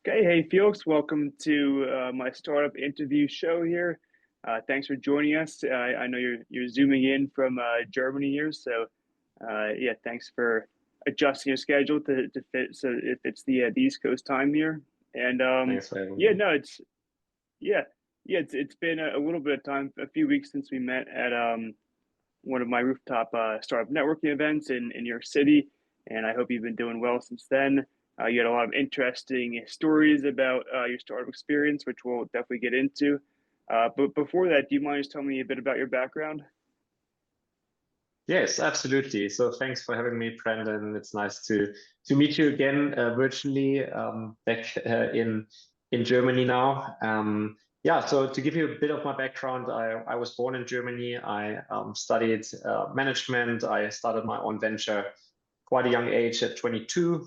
Okay, hey Felix, welcome to my startup interview show here. Thanks for joining us. I know you're zooming in from Germany here, so yeah, thanks for adjusting your schedule to fit so if it's the East Coast time here. And Thanks for having yeah, me. no, yeah, it's been a little bit of time, a few weeks since we met at one of my rooftop startup networking events in your city, and I hope you've been doing well since then. You had a lot of interesting stories about your startup experience, which we'll definitely get into. But before that, do you mind just telling me a bit about your background? Yes, absolutely. So thanks for having me, Brandon. It's nice to meet you again virtually back in Germany now. Yeah, so to give you a bit of my background, I was born in Germany. I studied management. I started my own venture quite a young age at 22.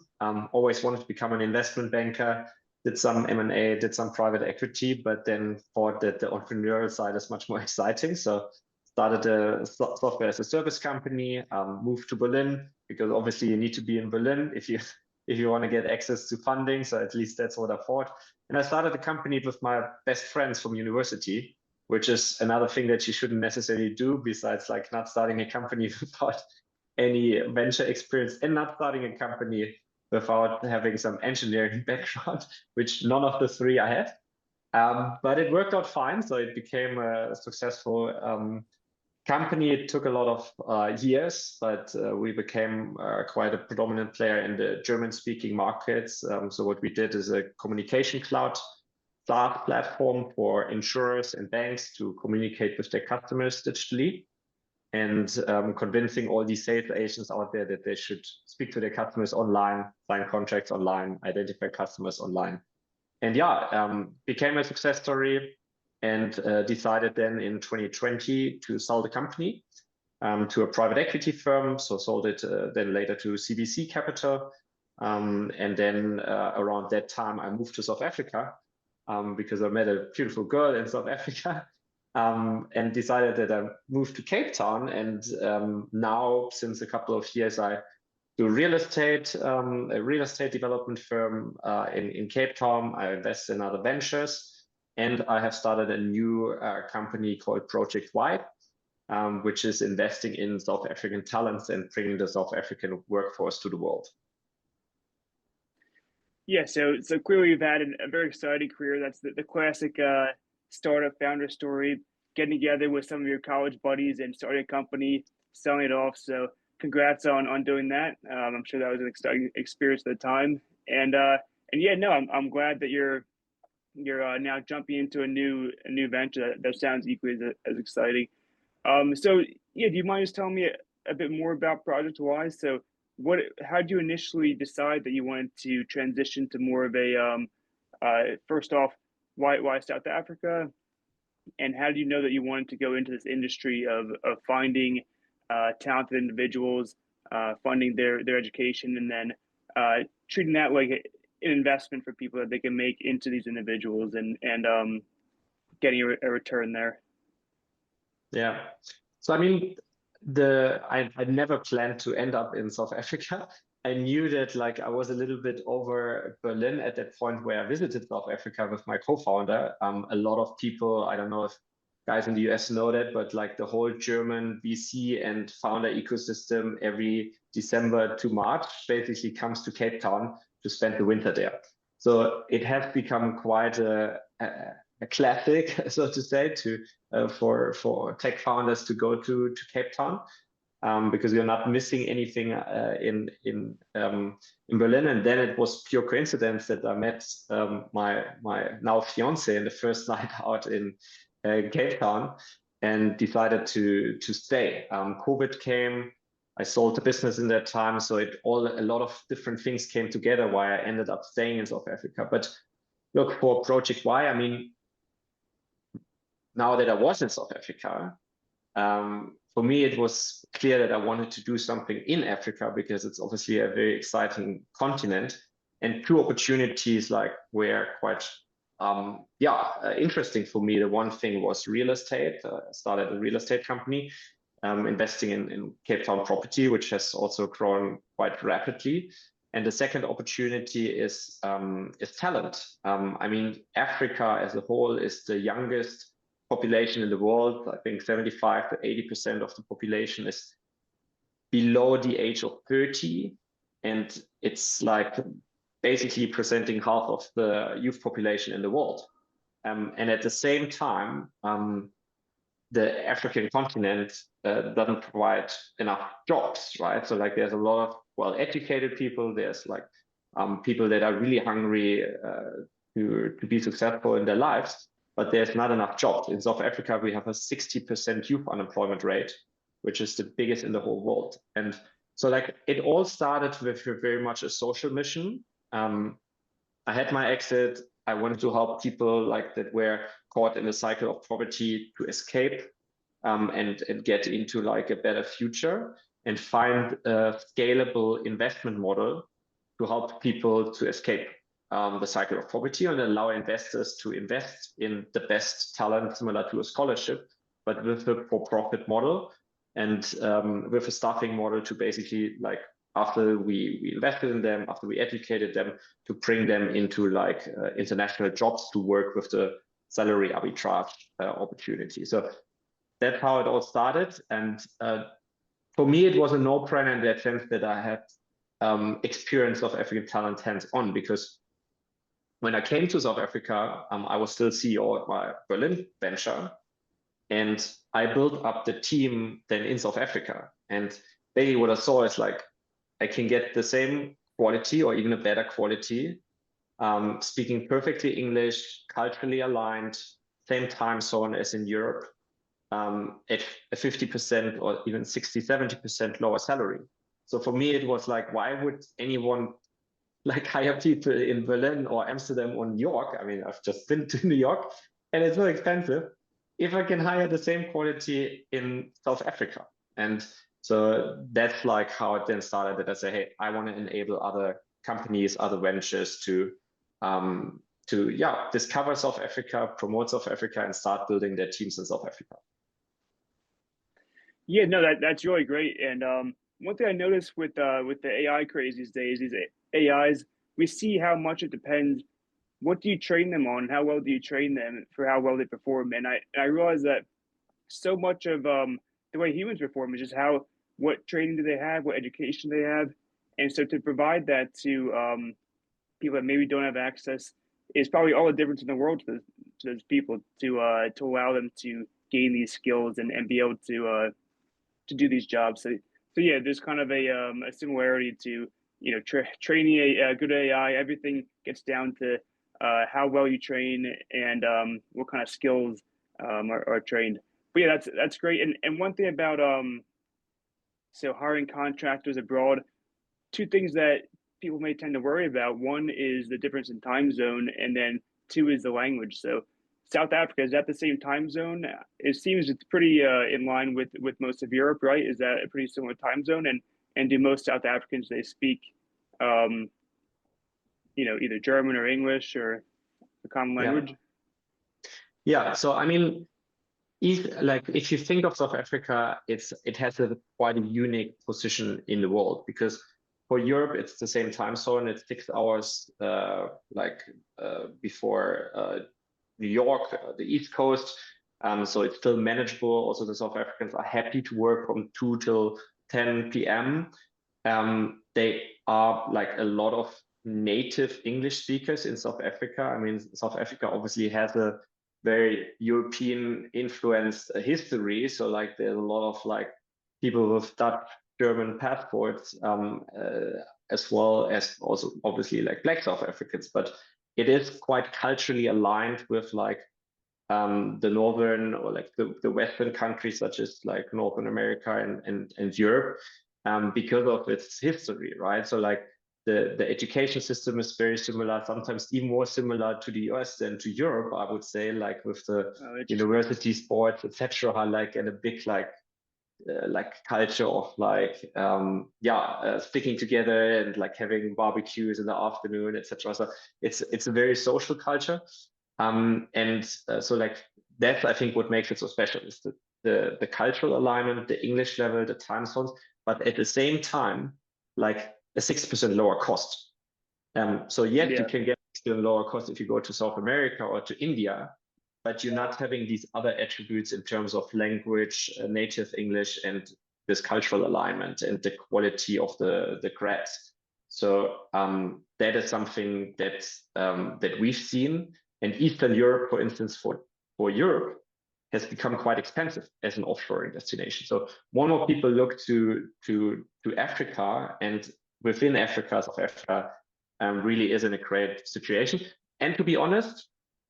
Always wanted to become an investment banker. Did some M&A, did some private equity, but then thought that the entrepreneurial side is much more exciting. So started a software as a service company, moved to Berlin because obviously you need to be in Berlin if you want to get access to funding. So at least that's what I thought. And I started a company with my best friends from university, which is another thing that you shouldn't necessarily do besides like not starting a company without any venture experience and not starting a company without having some engineering background, which none of the three I had. But it worked out fine. So it became a successful company. It took a lot of years, but we became quite a predominant player in the German-speaking markets. So what we did is a communication cloud SaaS platform for insurers and banks to communicate with their customers digitally and convincing all these sales agents out there that they should speak to their customers online, sign contracts online, identify customers online. And yeah, became a success story and decided then in 2020 to sell the company to a private equity firm. So sold it then later to CVC Capital. And then around that time, I moved to South Africa because I met a beautiful girl in South Africa and decided that I moved to Cape Town. And now, since a couple of years, I do real estate, a real estate development firm in Cape Town. I invest in other ventures. And I have started a new company called Project Y, which is investing in South African talents and bringing the South African workforce to the world. Yeah, so clearly you've had a very exciting career. That's the classic startup founder story, getting together with some of your college buddies and starting a company, selling it off. So congrats on doing that. I'm sure that was an exciting experience at the time. And yeah, no, I'm glad that you're now jumping into a new venture that sounds equally as exciting. So yeah, do you mind just telling me a bit more about Project Wise? So how did you initially decide that you wanted to transition to more of a first off, why South Africa? And how do you know that you wanted to go into this industry of finding talented individuals, funding their education, and then treating that like an investment for people that they can make into these individuals and getting a return there? Yeah. So I mean, I never planned to end up in South Africa. I knew that like I was a little bit over Berlin at that point where I visited South Africa with my co-founder. A lot of people, I don't know if guys in the US know that, but like the whole German VC and founder ecosystem every December to March basically comes to Cape Town to spend the winter there. So it has become quite a classic, so to say, for tech founders to go to Cape Town because you're not missing anything in Berlin. And then it was pure coincidence that I met my now fiance in the first night out in Cape Town and decided to stay. COVID came. I sold the business in that time, so a lot of different things came together why I ended up staying in South Africa. But look, for Project Y, I mean, now that I was in South Africa, for me, it was clear that I wanted to do something in Africa because it's obviously a very exciting continent. And two opportunities like were quite, interesting for me. The one thing was real estate. I started a real estate company, investing in Cape Town property, which has also grown quite rapidly. And the second opportunity is talent. I mean, Africa as a whole is the youngest population in the world. I think 75 to 80% of the population is below the age of 30. And it's like basically presenting half of the youth population in the world. And at the same time, the African continent doesn't provide enough jobs, right? So like there's a lot of well-educated people. There's like people that are really hungry to be successful in their lives, but there's not enough jobs. In South Africa, we have a 60% youth unemployment rate, which is the biggest in the whole world. And so like it all started with very much a social mission. I had my exit. I wanted to help people like that were caught in a cycle of poverty to escape and get into like a better future and find a scalable investment model to help people to escape the cycle of poverty and allow investors to invest in the best talent, similar to a scholarship, but with a for-profit model and with a staffing model to basically like after we invested in them, after we educated them, to bring them into like international jobs to work with the salary arbitrage opportunity. So that's how it all started. And for me, it was a no-brainer in that sense that I had experience of African talent hands-on, because when I came to South Africa, I was still CEO at my Berlin venture. And I built up the team then in South Africa. And basically what I saw is like, I can get the same quality or even a better quality, speaking perfectly English, culturally aligned, same time zone as in Europe, at a 50% or even 60, 70% lower salary. So for me, it was like, why would anyone like hire people in Berlin or Amsterdam or New York? I mean, I've just been to New York and it's so expensive. If I can hire the same quality in South Africa. And so that's like how it then started, that I say, hey, I want to enable other companies, other ventures to discover South Africa, promote South Africa, and start building their teams in South Africa. Yeah, no, that's really great. And one thing I noticed with the AI craze these days, these AIs, we see how much it depends. What do you train them on? How well do you train them for how well they perform? And I realize that so much of the way humans perform is just what training do they have, what education they have, and so to provide that to people that maybe don't have access is probably all the difference in the world to those people to allow them to gain these skills and be able to do these jobs. So yeah, there's kind of a similarity to training a good AI. Everything gets down to how well you train and what kind of skills are trained. But yeah, that's great. And one thing about so hiring contractors abroad, two things that people may tend to worry about. One is the difference in time zone, and then two is the language. So South Africa, is that the same time zone? It seems it's pretty in line with most of Europe, right? Is that a pretty similar time zone? And do most South Africans, they speak either German or English or a common language? Yeah, so I mean, if you think of South Africa, it has a quite a unique position in the world, because for Europe it's the same time zone. It's 6 hours before New York, the East Coast. So it's still manageable. Also, the South Africans are happy to work from 2 till 10 p.m. They are like a lot of native English speakers in South Africa. I mean, South Africa obviously has a very European influenced history. So like there's a lot of like people with Dutch, German passports, as well as also obviously like Black South Africans. But it is quite culturally aligned with like the northern or like the Western countries, such as like Northern America and Europe, because of its history, right? So like the education system is very similar, sometimes even more similar to the US than to Europe, I would say, like with the university sports, etc., like and a big like culture of like sticking together and like having barbecues in the afternoon, etc. So it's a very social culture, so like that's I think what makes it so special is the cultural alignment, the English level, the time zones, but at the same time, like a 6% lower cost. So yet you can get still lower cost if you go to South America or to India, but you're not having these other attributes in terms of language, native English, and this cultural alignment and the quality of the grads. So that is something that that we've seen. And Eastern Europe, for instance, for Europe, has become quite expensive as an offshoring destination. So more and more people look to Africa, and within Africa, South Africa really is in a great situation. And to be honest,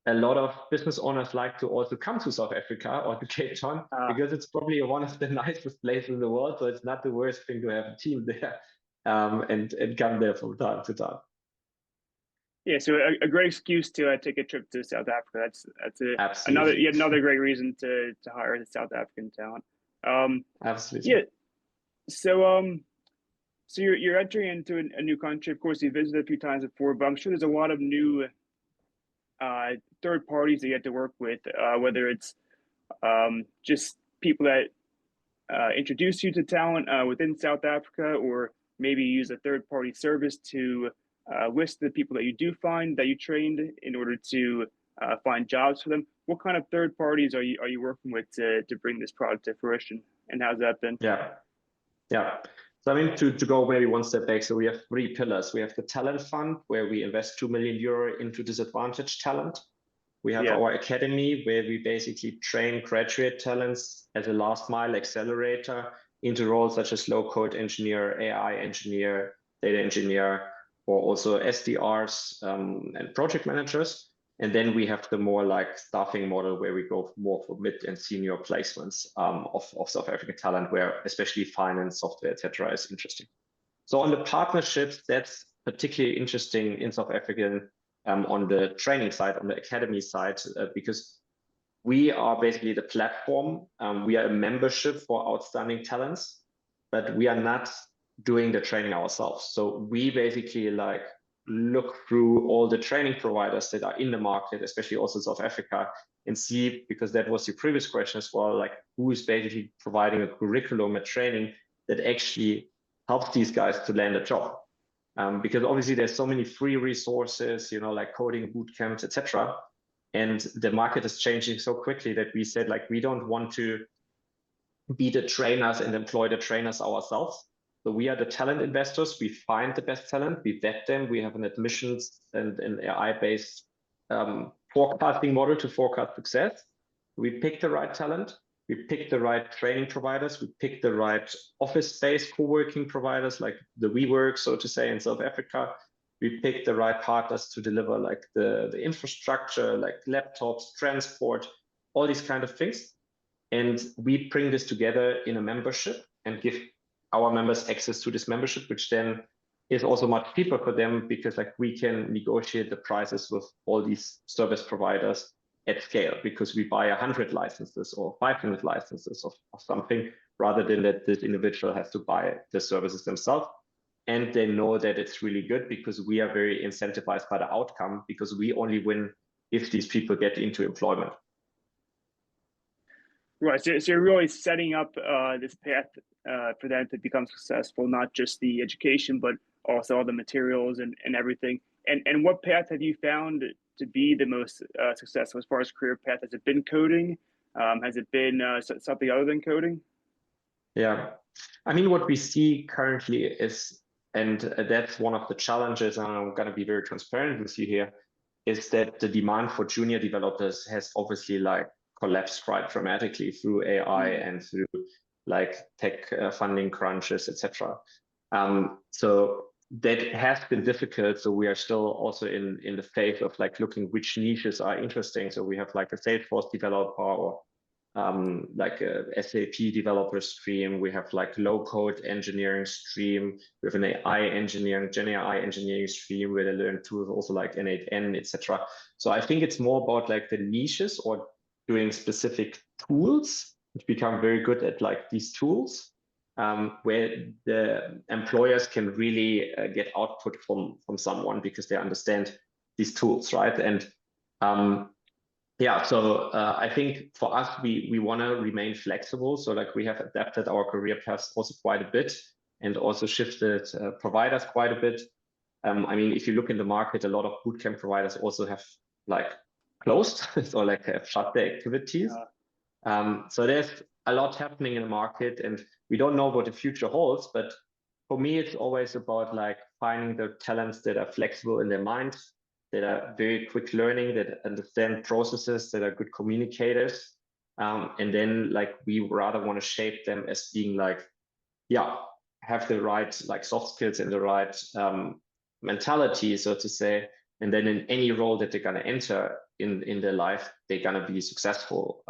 a lot of business owners like to also come to South Africa or to Cape Town because it's probably one of the nicest places in the world. So it's not the worst thing to have a team there and come there from time to time. Yeah, so a great excuse to take a trip to South Africa. That's another great reason to hire the South African talent. Absolutely. Yeah. So you're entering into a new country. Of course, you visited a few times before, but I'm sure there's a lot of new third parties that you have to work with, whether it's just people that introduce you to talent within South Africa, or maybe use a third party service to list the people that you do find that you trained in order to find jobs for them. What kind of third parties are you working with to bring this product to fruition, and how's that been? Yeah. So I mean, to go maybe one step back, so we have 3 pillars. We have the talent fund, where we invest €2 million into disadvantaged talent. We have our academy, where we basically train graduate talents as a last mile accelerator into roles such as low code engineer, AI engineer, data engineer, or also SDRs and project managers. And then we have the more like staffing model, where we go more for mid and senior placements of South African talent, where especially finance, software, etc. is interesting. So on the partnerships, that's particularly interesting in South Africa on the training side, on the academy side, because we are basically the platform. We are a membership for outstanding talents, but we are not doing the training ourselves. So we basically like look through all the training providers that are in the market, especially also South Africa, and see, because that was your previous question as well, like who is basically providing a curriculum, a training that actually helps these guys to land a job. Because obviously there's so many free resources, you know, like coding boot camps, etc. And the market is changing so quickly that we said, like, we don't want to be the trainers and employ the trainers ourselves. So we are the talent investors. We find the best talent, we vet them. We have an admissions and an AI-based forecasting model to forecast success. We pick the right talent. We pick the right training providers. We pick the right office-based co-working providers, like the WeWork, so to say, in South Africa. We pick the right partners to deliver like the infrastructure, like laptops, transport, all these kind of things. And we bring this together in a membership and give our members access to this membership, which then is also much cheaper for them, because like we can negotiate the prices with all these service providers at scale, because we buy 100 licenses or 500 licenses of something, rather than that this individual has to buy the services themselves. And they know that it's really good, because we are very incentivized by the outcome, because we only win if these people get into employment. Right. So you're really setting up this path for them to become successful, not just the education, but also all the materials and everything. And what path have you found to be the most successful as far as career path? Has it been coding? Has it been something other than coding? Yeah. I mean, what we see currently is, and that's one of the challenges, and I'm going to be very transparent with you here, is that the demand for junior developers has obviously like collapsed quite dramatically through AI and through like tech funding crunches, etc. So that has been difficult. So we are still also in the phase of like looking which niches are interesting. So we have like a Salesforce developer, or like a SAP developer stream. We have like low code engineering stream. We have an AI engineering, Gen AI engineering stream, where they learn tools also like N8N, etc. So I think it's more about like the niches, or doing specific tools, which become very good at like these tools, where the employers can really get output from someone, because they understand these tools, right? And yeah, so I think for us, we want to remain flexible. So like we have adapted our career paths also quite a bit. and also shifted providers quite a bit. I mean, if you look in the market, a lot of bootcamp providers also have like closed or like have shut their activities. So there's a lot happening in the market, and we don't know what the future holds. But for me, it's always about like finding the talents that are flexible in their mind, that are very quick learning, that understand processes, that are good communicators. And then like we rather want to shape them as being like, yeah, have the right like soft skills and the right mentality, so to say. And then in any role that they're going to enter in their life, they're going to be successful.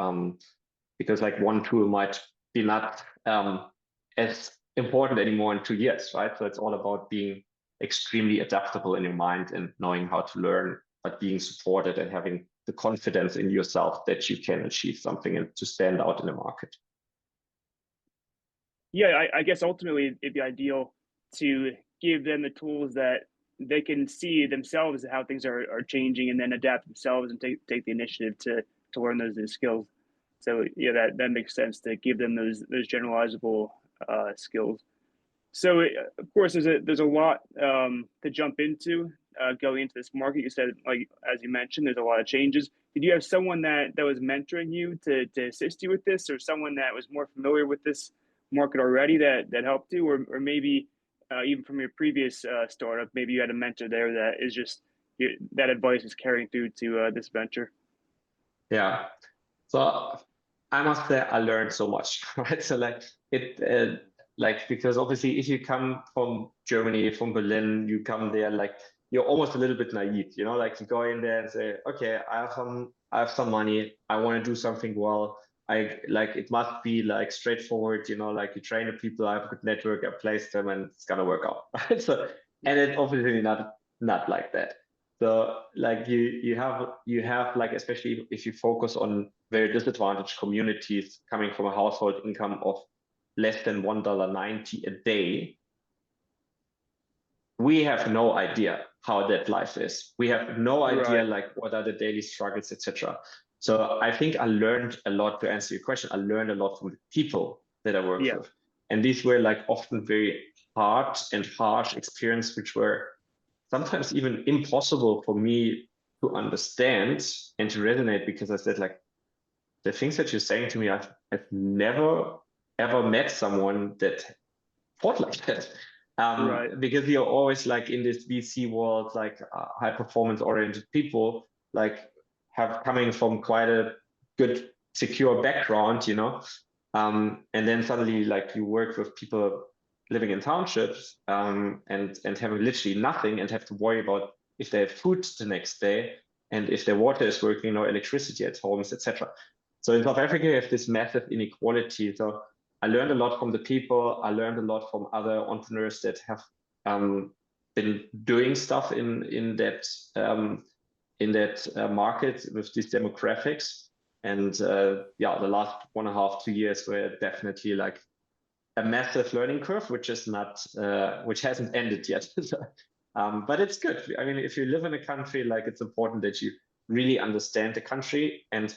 Because like one tool might be not as important anymore in 2 years, right? So it's all about being extremely adaptable in your mind and knowing how to learn, but being supported and having the confidence in yourself that you can achieve something and to stand out in the market. Yeah, I guess ultimately it'd be ideal to give them the tools that they can see themselves how things are changing, and then adapt themselves and take the initiative to learn those new skills. So yeah, that makes sense to give them those generalizable skills. So of course, there's a lot to jump into going into this market. You said, like as you mentioned, there's a lot of changes. Did you have someone that was mentoring you to assist you with this, or someone that was more familiar with this market already that helped you, or maybe even from your previous startup, maybe you had a mentor there that is just that advice is carrying through to this venture? Yeah. So I must say I learned so much, right? So like like because obviously if you come from Germany, from Berlin, you come there like you're almost a little bit naive, you know, like you go in there and say, okay, I have some money, I want to do something well. I like it must be like straightforward, you know, like you train the people, I have a good network, I place them, and it's gonna work out, right? So and it's obviously not like that. So like you have like, especially if you focus on very disadvantaged communities coming from a household income of less than $1.90 a day, we have no idea how that life is. We have no idea Right. like what are the daily struggles, etc. So I think I learned a lot. To answer your question, I learned a lot from the people that I worked Yeah. with. And these were like often very hard and harsh experiences, which were sometimes even impossible for me to understand and to resonate, because I said like the things that you're saying to me, I've never ever met someone that thought like that. Right. Because you're always like in this VC world, like high performance oriented people, like have coming from quite a good secure background, you know. And then suddenly like you work with people living in townships and having literally nothing, and have to worry about if they have food the next day and if their water is working or electricity at homes, etc. So in South Africa, you have this massive inequality. So I learned a lot from the people. I learned a lot from other entrepreneurs that have been doing stuff in that market with these demographics. And yeah, the last 1.5, 2 years were definitely like a massive learning curve, which is not which hasn't ended yet. But it's good. I mean, if you live in a country, like it's important that you really understand the country. And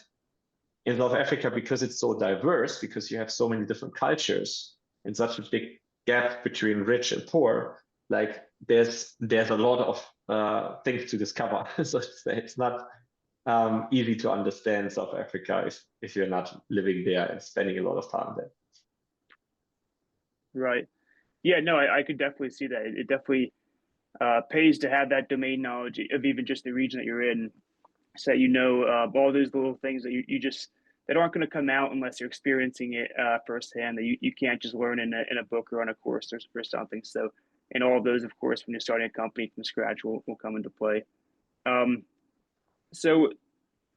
in South Africa, because it's so diverse, because you have so many different cultures and such a big gap between rich and poor, like there's a lot of things to discover. So to say, it's not easy to understand South Africa if you're not living there and spending a lot of time there. Right. Yeah. No, I could definitely see that. It definitely pays to have that domain knowledge of even just the region that you're in, so that all those little things that you just that aren't going to come out unless you're experiencing it firsthand. That you can't just learn in a book or on a course or something. So, and all of those, of course, when you're starting a company from scratch, will come into play. Um, so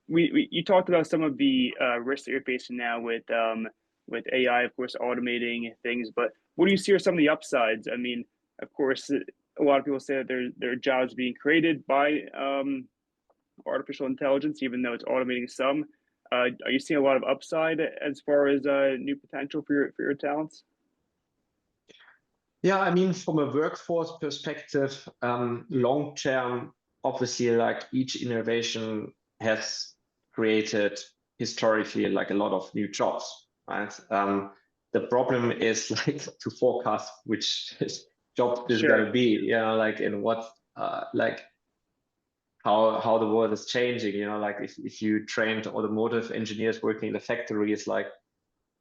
you talked about some of the risks that you're facing now with AI, of course, automating things. But what do you see are some of the upsides? I mean, of course, a lot of people say that there are jobs being created by artificial intelligence, even though it's automating some. Are you seeing a lot of upside as far as new potential for your talents? Yeah, I mean, from a workforce perspective, long term, obviously, like each innovation has created historically like a lot of new jobs, right? the problem is like to forecast which job this is Sure. going to be, like in what, like how the world is changing, like if you trained automotive engineers working in the factories like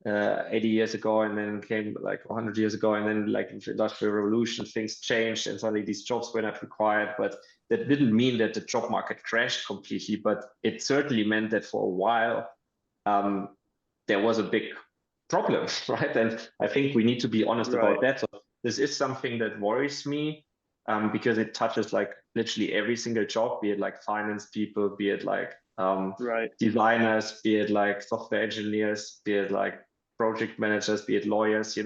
80 years ago, and then came like 100 years ago, and then like with the industrial revolution, things changed and suddenly these jobs were not required. But that didn't mean that the job market crashed completely, but it certainly meant that for a while, there was a big problem, right? And I think we need to be honest Right. about that. So this is something that worries me, because it touches like literally every single job, be it like finance people, be it like Right. designers, be it like software engineers, be it like project managers, be it lawyers,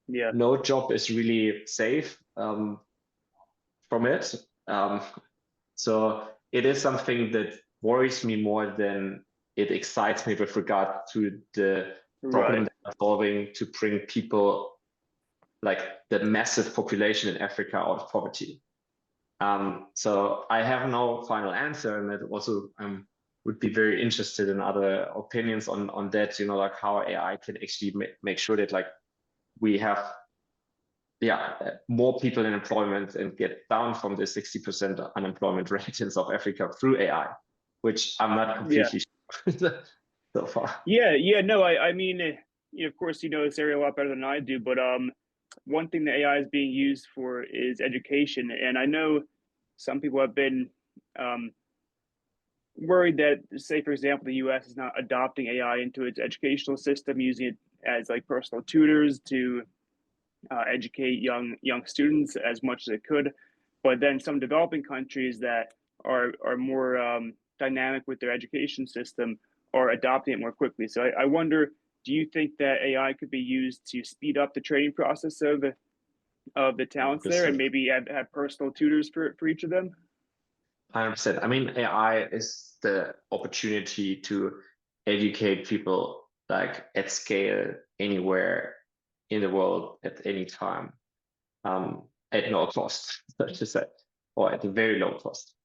Yeah. no job is really safe from it. So it is something that worries me more than it excites me with regard to the problem Right. that we're solving to bring people, like the massive population in Africa, out of poverty. So I have no final answer, and that also would be very interested in other opinions on that, like how AI can actually make sure that like we have more people in employment and get down from the 60% unemployment rate in South Africa through AI, which I'm not Yeah. completely sure so far. Yeah. No, I mean, of course, you know this area a lot better than I do, but one thing that AI is being used for is education, and I know some people have been um, worried that, say, for example, the U.S. is not adopting AI into its educational system, using it as like personal tutors to educate young students as much as it could. But then some developing countries that are more dynamic with their education system are adopting it more quickly. So I wonder, do you think that AI could be used to speed up the training process of the talents there, and 100%. maybe have personal tutors for each of them? 100%. I mean, AI is the opportunity to educate people like at scale anywhere in the world at any time, at no cost, let's just say, or at a very low cost.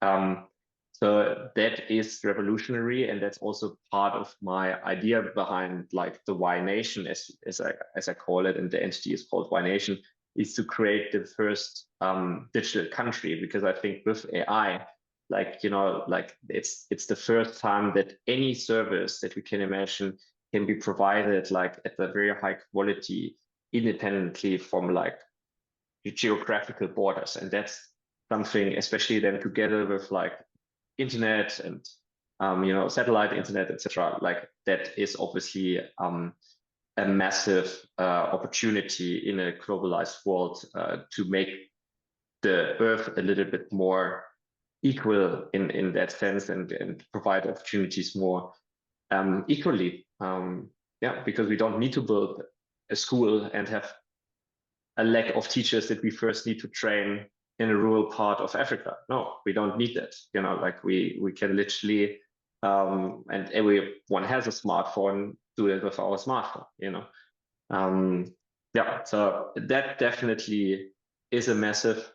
So that is revolutionary, and that's also part of my idea behind like the Y Nation, as I call it, and the entity is called Y Nation, is to create the first digital country, because I think with AI, like like it's the first time that any service that we can imagine can be provided like at a very high quality, independently from like geographical borders. And that's something, especially then together with like internet and satellite internet, etc. Like that is obviously a massive opportunity in a globalized world to make the Earth a little bit more equal in that sense, and provide opportunities more equally. Because we don't need to build a school and have a lack of teachers that we first need to train in a rural part of Africa. No, we don't need that. Like we can literally, and everyone has a smartphone, do it with our smartphone. So that definitely is a massive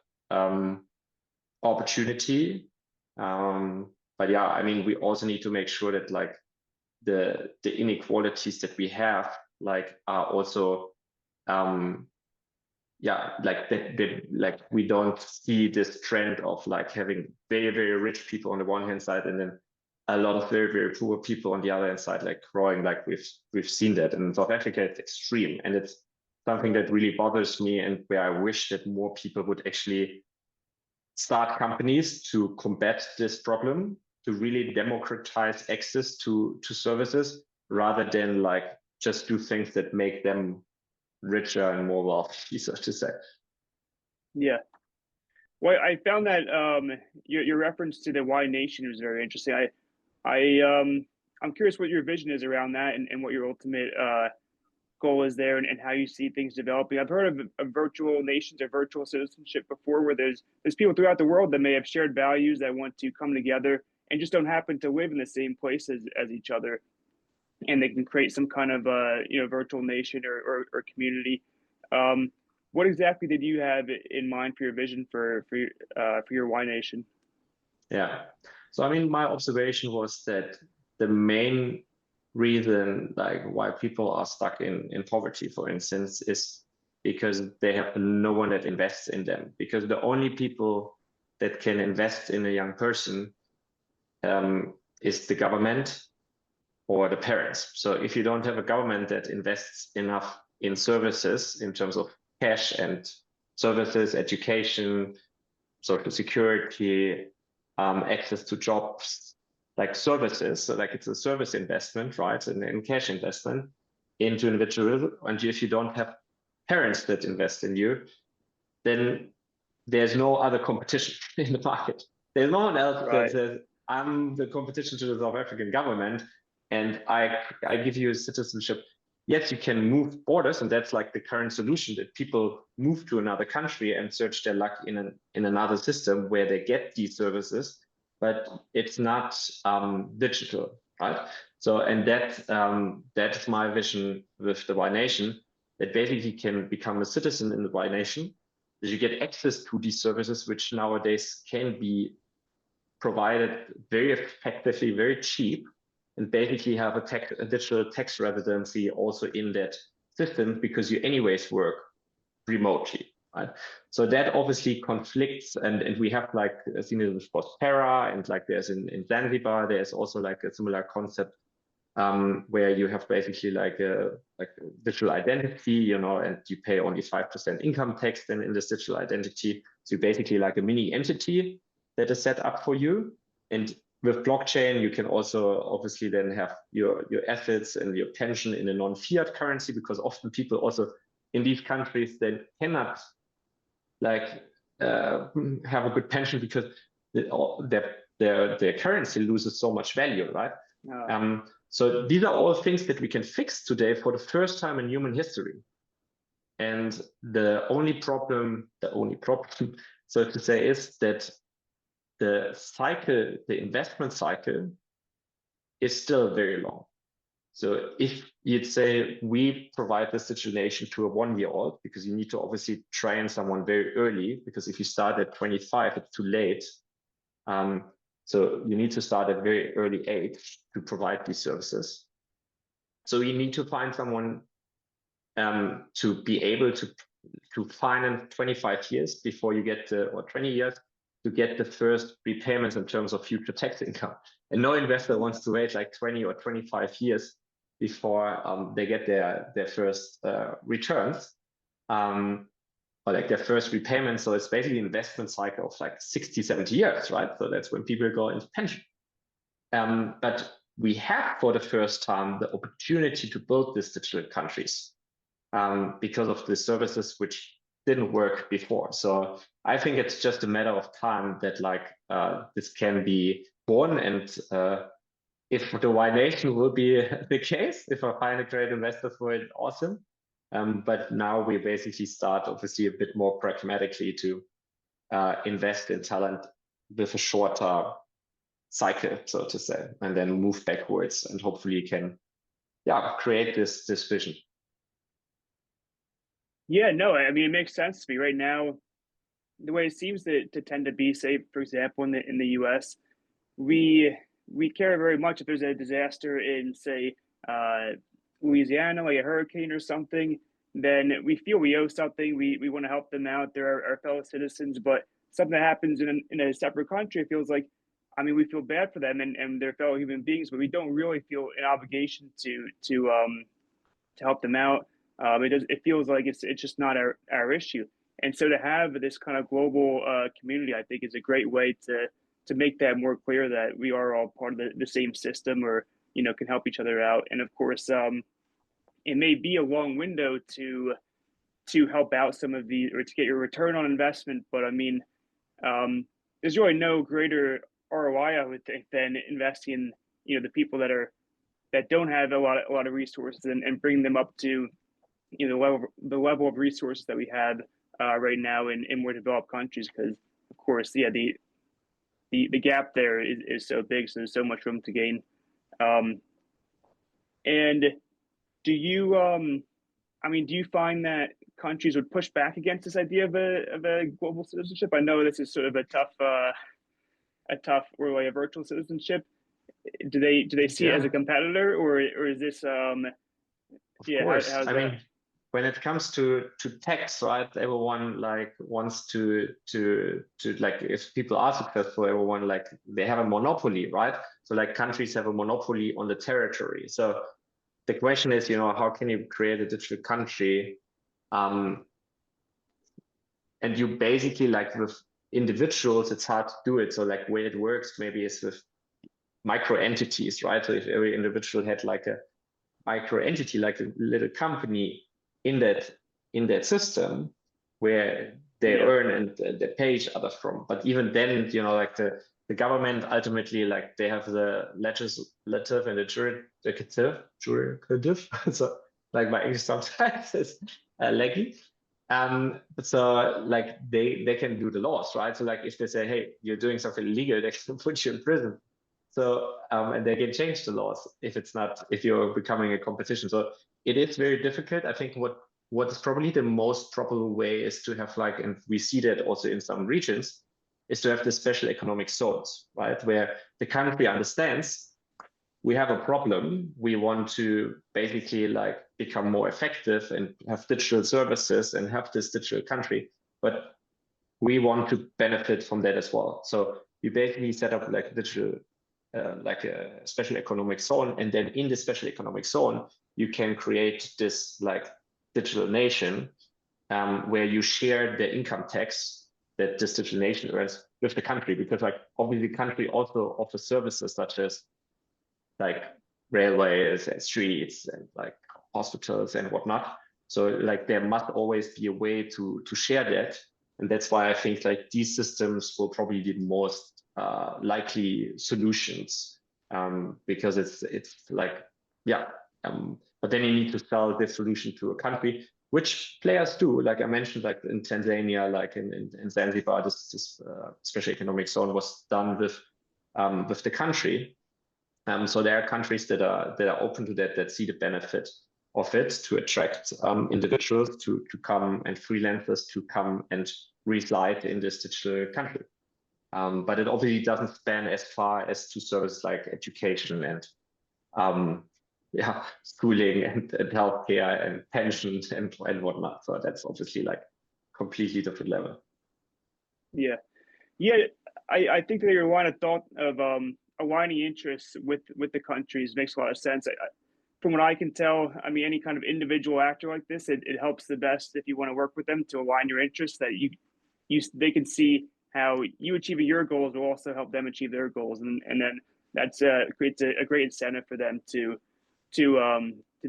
opportunity. But yeah, I mean, we also need to make sure that like the inequalities that we have like are also like that like we don't see this trend of like having very, very rich people on the one hand side, and then a lot of very, very poor people on the other hand side, like growing. Like we've seen that in South Africa. It's extreme, and it's something that really bothers me, and where I wish that more people would actually start companies to combat this problem, to really democratize access to services, rather than like just do things that make them richer and more wealthy, so to say. Yeah. Well, I found that your reference to the Y Nation was very interesting. I'm curious what your vision is around that, and what your ultimate goal is there, and how you see things developing. I've heard of virtual nations or virtual citizenship before, where there's people throughout the world that may have shared values that want to come together and just don't happen to live in the same place as each other, and they can create some kind of virtual nation or community. What exactly did you have in mind for your vision for your Y Nation? Yeah. So I mean, my observation was that the main reason like why people are stuck in poverty, for instance, is because they have no one that invests in them. Because the only people that can invest in a young person is the government or the parents. So if you don't have a government that invests enough in services in terms of cash and services, education, social security, access to jobs, like services, so like it's a service investment, right, and cash investment into individual. And if you don't have parents that invest in you, then there's no other competition in the market. There's no one else that says, I'm the competition to the South African government and I give you citizenship. Yes, you can move borders, and that's like the current solution, that people move to another country and search their luck in another system where they get these services, but it's not digital, right? So, and that's my vision with the Y Nation, that basically can become a citizen in the Y Nation, that you get access to these services, which nowadays can be provided very effectively, very cheap, and basically have a digital tax residency also in that system, because you anyways work remotely, right? So that obviously conflicts, and we have like seen it with Prospera, and like there's in Zanzibar, there's also like a similar concept where you have basically like a digital identity, you know, and you pay only 5% income tax then in this digital identity. So basically like a mini entity that is set up for you. And with blockchain, you can also obviously then have your assets and your pension in a non-fiat currency, because often people also in these countries then cannot like have a good pension because their currency loses so much value, right? So these are all things that we can fix today for the first time in human history. And the only problem, so to say, is that the cycle, the investment cycle, is still very long. So if you'd say we provide this situation to a 1-year-old, because you need to obviously train someone very early, because if you start at 25, it's too late. So you need to start at very early age to provide these services. So you need to find someone to be able to finance 25 years before you get or 20 years to get the first repayments in terms of future tax income. And no investor wants to wait like 20 or 25 years before they get their first returns. Or like their first repayment. So it's basically an investment cycle of like 60, 70 years, right? So that's when people go into pension. But we have for the first time the opportunity to build these digital countries because of the services which didn't work before. So I think it's just a matter of time that like this can be born. And if the Y Nation will be the case, if I find a great investor for it, awesome. But now we basically start obviously a bit more pragmatically to invest in talent with a shorter cycle, so to say, and then move backwards, and hopefully can create this vision. Yeah, no, I mean, it makes sense to me right now. The way it seems to tend to be, say, for example, in the U.S., we care very much if there's a disaster in, say, Louisiana, like a hurricane or something, then we feel we owe something. We want to help them out. They're our fellow citizens. But something that happens in a separate country, it feels like, I mean, we feel bad for them and their fellow human beings, but we don't really feel an obligation to help them out. It feels like it's just not our issue. And so to have this kind of global community, I think, is a great way to make that more clear that we are all part of the same system, or can help each other out. And of course, it may be a long window to help out some of these, or to get your return on investment. But I mean, there's really no greater ROI, I would think, than investing in the people that don't have a lot of resources, and bring them up to the level of resources that we have right now in more developed countries. Because of course, the gap there is so big, so there's so much room to gain. And do you do you find that countries would push back against this idea of a global citizenship? I know this is sort of a tough or like a virtual citizenship, Do they see it as a Yeah, competitor, or is this of yeah, course. how's I that? mean, when it comes to tax, right? Everyone like wants to like if people are successful, everyone like they have a monopoly, right? So like countries have a monopoly on the territory. So the question is, how can you create a digital country? Um, and you basically like with individuals, it's hard to do it. So like where it works maybe is with micro entities, right? So if every individual had like a micro entity, like a little company in that system where they Yeah, earn and they pay each other from. But even then, like the government ultimately like they have the legislative and the jurisdicative. So like my English sometimes is laggy. So like they can do the laws, right? So like if they say, hey, you're doing something illegal, they can put you in prison. So and they can change the laws if you're becoming a competition. So it is very difficult. I think what is probably the most probable way is to have like, and we see that also in some regions, is to have the special economic zones, right? Where the country understands we have a problem. We want to basically like become more effective and have digital services and have this digital country, but we want to benefit from that as well. So we basically set up like digital, like a special economic zone, and then in the special economic zone, you can create this like digital nation where you share the income tax that this digital nation earns with the country, because like obviously the country also offers services such as like railways and streets and like hospitals and whatnot. So like there must always be a way to share that, and that's why I think like these systems will probably be the most likely solutions, because it's like yeah, but then you need to sell this solution to a country, which players do. Like I mentioned, like in Tanzania, like in Zanzibar, this special economic zone was done with the country. So there are countries that are open to that see the benefit of it to attract individuals to come and freelancers to come and reside in this digital country. But it obviously doesn't span as far as to services like education and um, yeah, schooling and healthcare and pensions and whatnot. So that's obviously like completely different level. yeah, yeah. I think that your line of thought of aligning interests with the countries makes a lot of sense. From what I can tell, I mean, any kind of individual actor like this, it helps the best if you want to work with them to align your interests. That they can see how you achieving your goals will also help them achieve their goals, and then that's creates a great incentive for them to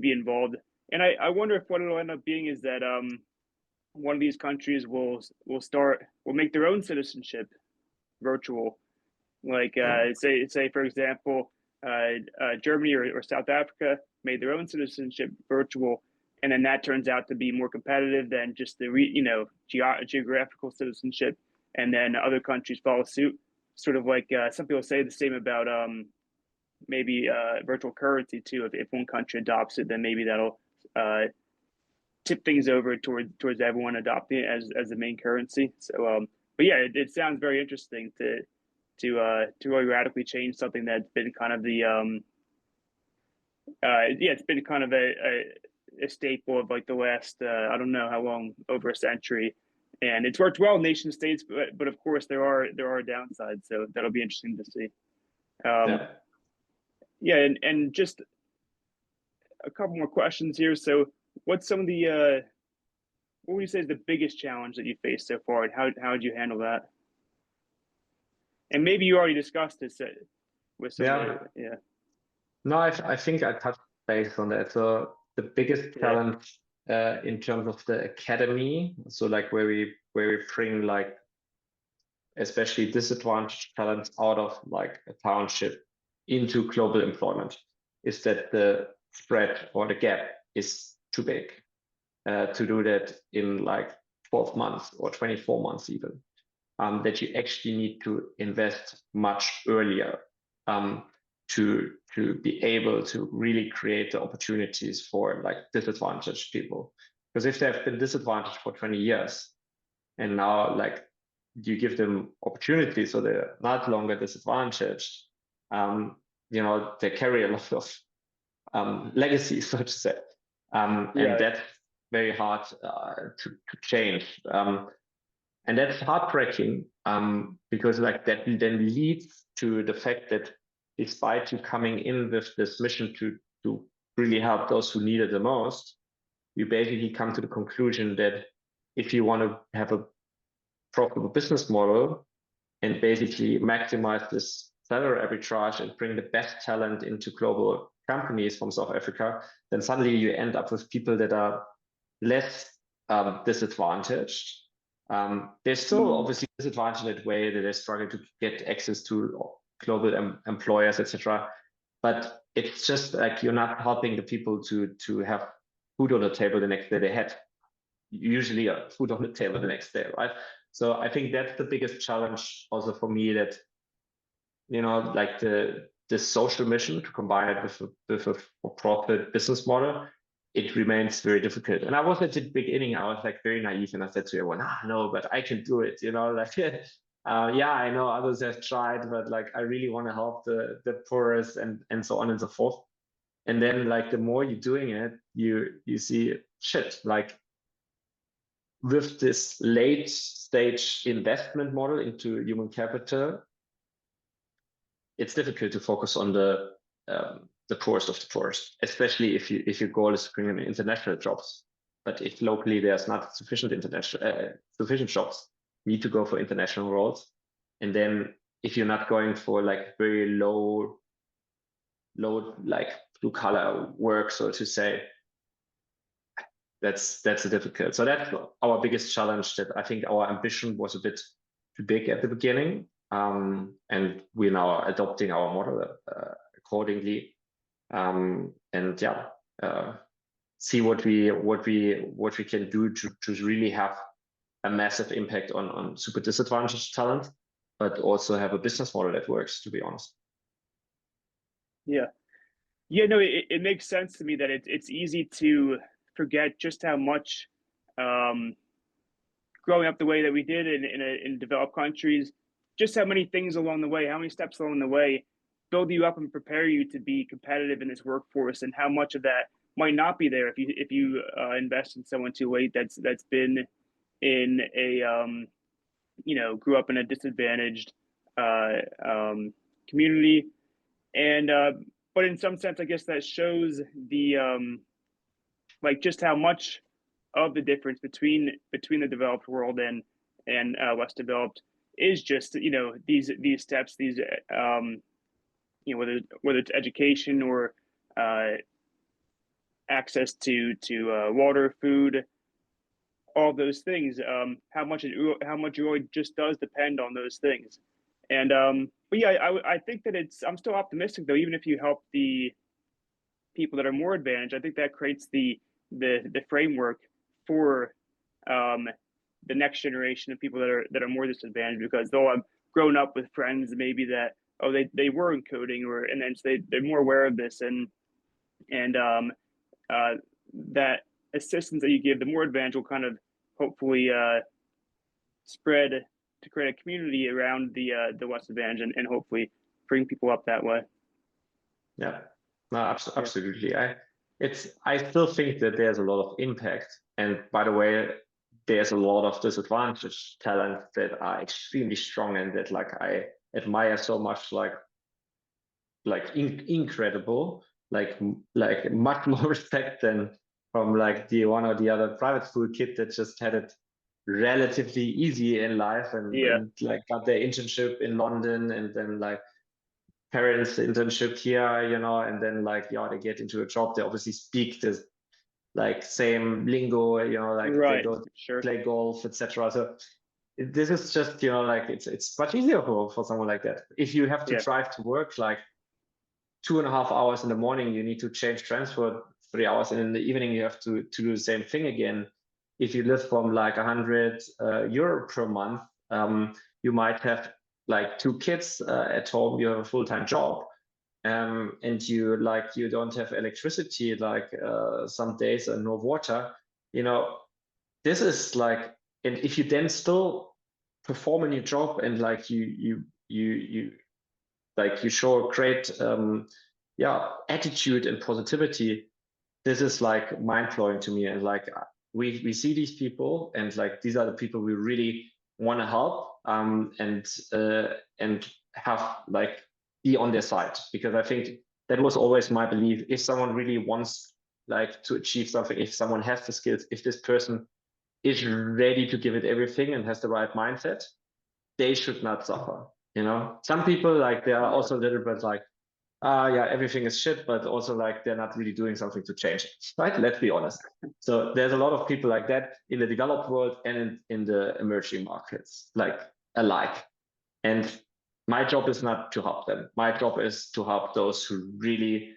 be involved. And I wonder if what it'll end up being is that one of these countries will make their own citizenship virtual. Like Yeah. say for example, Germany or South Africa made their own citizenship virtual, and then that turns out to be more competitive than just the geographical citizenship, and then other countries follow suit. Sort of like some people say the same about maybe virtual currency too. If one country adopts it, then maybe that'll uh, tip things over towards everyone adopting it as the main currency. So, but yeah, it sounds very interesting to really radically change something that's been kind of the yeah, it's been kind of a staple of like the last I don't know how long, over a century, and it's worked well in nation states, but of course there are downsides, so that'll be interesting to see. Um, Yeah. yeah, and just a couple more questions here. So, what's some of the what would you say is the biggest challenge that you faced so far, and how did you handle that? And maybe you already discussed this with some of the Yeah. yeah No, I think I touched base on that. So the biggest yeah challenge in terms of the academy, so like where we bring like especially disadvantaged talents out of like a township into global employment, is that the spread or the gap is too big to do that in like 12 months or 24 months even. That you actually need to invest much earlier um, to be able to really create the opportunities for like disadvantaged people. Because if they've been disadvantaged for 20 years and now like you give them opportunities so they're not longer disadvantaged, they carry a lot of legacy, so to say, and that's very hard to change. And that's heartbreaking because like that then leads to the fact that despite you coming in with this mission to really help those who need it the most, you basically come to the conclusion that if you want to have a profitable business model and basically maximize this salary arbitrage and bring the best talent into global companies from South Africa, then suddenly you end up with people that are less disadvantaged. They're still obviously disadvantaged in that way that they struggle to get access to global employers, etc. But it's just like you're not helping the people to have food on the table the next day. They had usually food on the table the next day, right? So I think that's the biggest challenge also for me, that like the social mission, to combine it with a for-profit business model, it remains very difficult. And I was at the beginning, I was like very naive, and I said to everyone, no, but I can do it, like yeah, I know others have tried, but like I really want to help the poorest and so on and so forth. And then like the more you're doing it, you see shit, like with this late stage investment model into human capital, it's difficult to focus on the poorest of the poorest, especially if your goal is to bring in international jobs. But if locally there's not sufficient sufficient jobs, you need to go for international roles. And then if you're not going for like very low like blue collar work, so to say, that's a difficult. So that's our biggest challenge, that I think our ambition was a bit too big at the beginning. And we're now adopting our model accordingly. And yeah, see what we can do to really have a massive impact on super disadvantaged talent, but also have a business model that works, to be honest. Yeah. No, it makes sense to me that it's easy to forget just how much growing up the way that we did in developed countries, just how many things along the way, how many steps along the way build you up and prepare you to be competitive in this workforce, and how much of that might not be there if you invest in someone too late that's been in a grew up in a disadvantaged community. And but in some sense, I guess that shows the like just how much of the difference between the developed world and less developed is just these steps, these whether it's education or access to water, food, all those things. How much it really just does depend on those things. And but yeah, I think that I'm still optimistic though. Even if you help the people that are more advantaged, I think that creates the framework for the next generation of people that are more disadvantaged, because they'll have grown up with friends maybe that they were in coding, and then so they're more aware of this, and that assistance that you give the more advantaged will kind of hopefully spread to create a community around the less advantaged, and hopefully bring people up that way. Yeah, no, absolutely. I still think that there's a lot of impact, and by the way, there's a lot of disadvantaged talent that are extremely strong and that like I admire so much, like incredible, like much more respect than from like the one or the other private school kid that just had it relatively easy in life and like got their internship in London, and then like parents internship here, and then like they get into a job. They obviously speak this like same lingo, like they go play golf, etc. So this is just like it's much easier for someone like that. If you have to drive to work like 2.5 hours in the morning, you need to change transport 3 hours, and in the evening you have to do the same thing again. If you live from like 100 euro per month, you might have like 2 kids at home. You have a full-time job, and you don't have electricity like some days, and no water. This is like, and if you then still perform in your job and like you like you show great attitude and positivity, this is like mind-blowing to me. And like we see these people, and like these are the people we really want to help, and have like be on their side, because I think that was always my belief. If someone really wants like to achieve something, if someone has the skills, if this person is ready to give it everything and has the right mindset, they should not suffer. You know, some people like they are also a little bit like, yeah, everything is shit, but also like they're not really doing something to change it, right? Let's be honest. So there's a lot of people like that in the developed world and in the emerging markets, like alike. And my job is not to help them. My job is to help those who really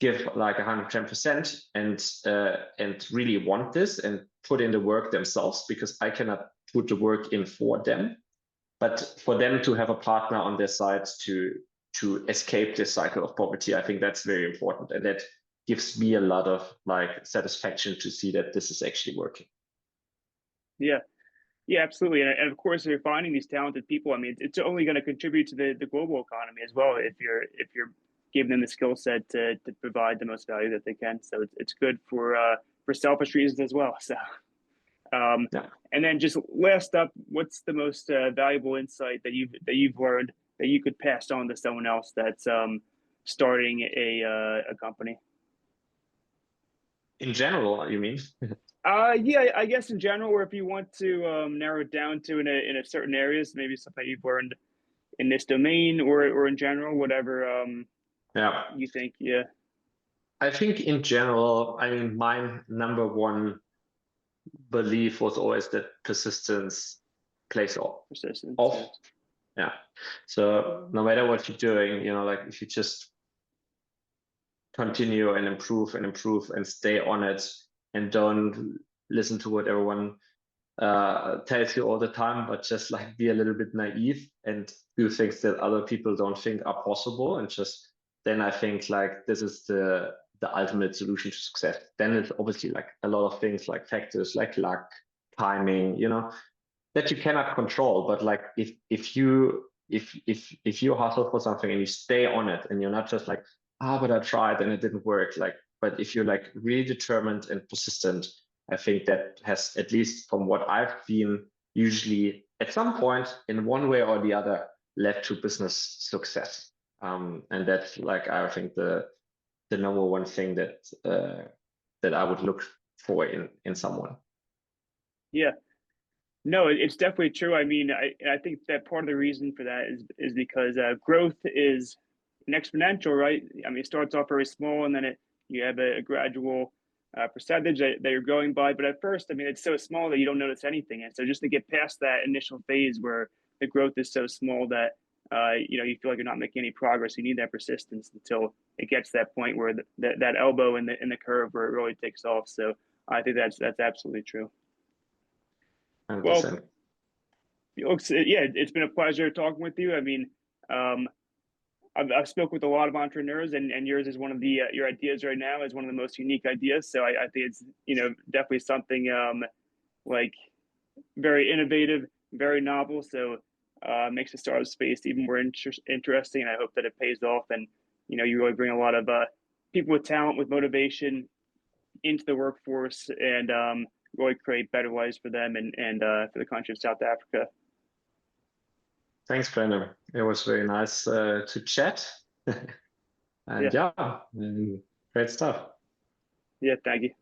give like 110% and really want this and put in the work themselves, because I cannot put the work in for them, but for them to have a partner on their side to escape this cycle of poverty. I think that's very important, and that gives me a lot of like satisfaction to see that this is actually working. Yeah. Yeah, absolutely. And of course, if you're finding these talented people, I mean, it's only going to contribute to the global economy as well if you're giving them the skill set to provide the most value that they can. So it's good for selfish reasons as well. So Yeah. and then just last up, what's the most valuable insight that you've learned that you could pass on to someone else that's starting a company? In general, you mean? Yeah, I guess in general, or if you want to narrow it down to in a certain areas, maybe something you've learned in this domain or in general, whatever Yeah. you think. Yeah, I think in general, I mean, my number one belief was always that persistence plays persistence. off. Yeah. Yeah. So no matter what you're doing, you know, like if you just continue and improve and stay on it, and don't listen to what everyone tells you all the time, but just like be a little bit naive and do things that other people don't think are possible, and just then I think like this is the ultimate solution to success. Then it's obviously like a lot of things like factors like luck, timing, you know, that you cannot control. But like if you hustle for something and you stay on it, and you're not just like, ah, but I tried and it didn't work, like, but if you're like really determined and persistent, I think that has, at least from what I've been, usually at some point in one way or the other led to business success. And that's like, I think the number one thing that I would look for in someone. Yeah. No, it's definitely true. I mean, I think that part of the reason for that is because growth is an exponential, right? I mean, it starts off very small, and then you have a gradual percentage that you're going by. But at first, I mean, it's so small that you don't notice anything, and so just to get past that initial phase where the growth is so small that you feel like you're not making any progress, you need that persistence until it gets to that point where that elbow in the curve where it really takes off. So I think that's absolutely true. Well, 100%. yeah, it's been a pleasure talking with you. I mean, um, I've spoken with a lot of entrepreneurs, and yours is one of the your ideas right now is one of the most unique ideas. So I think it's definitely something like very innovative, very novel. So makes the startup space even more interesting. And I hope that it pays off, and you really bring a lot of people with talent, with motivation into the workforce, and really create better lives for them and for the country of South Africa. Thanks, Brandon. It was very nice to chat. And Yeah. yeah, great stuff. Yeah. Thank you.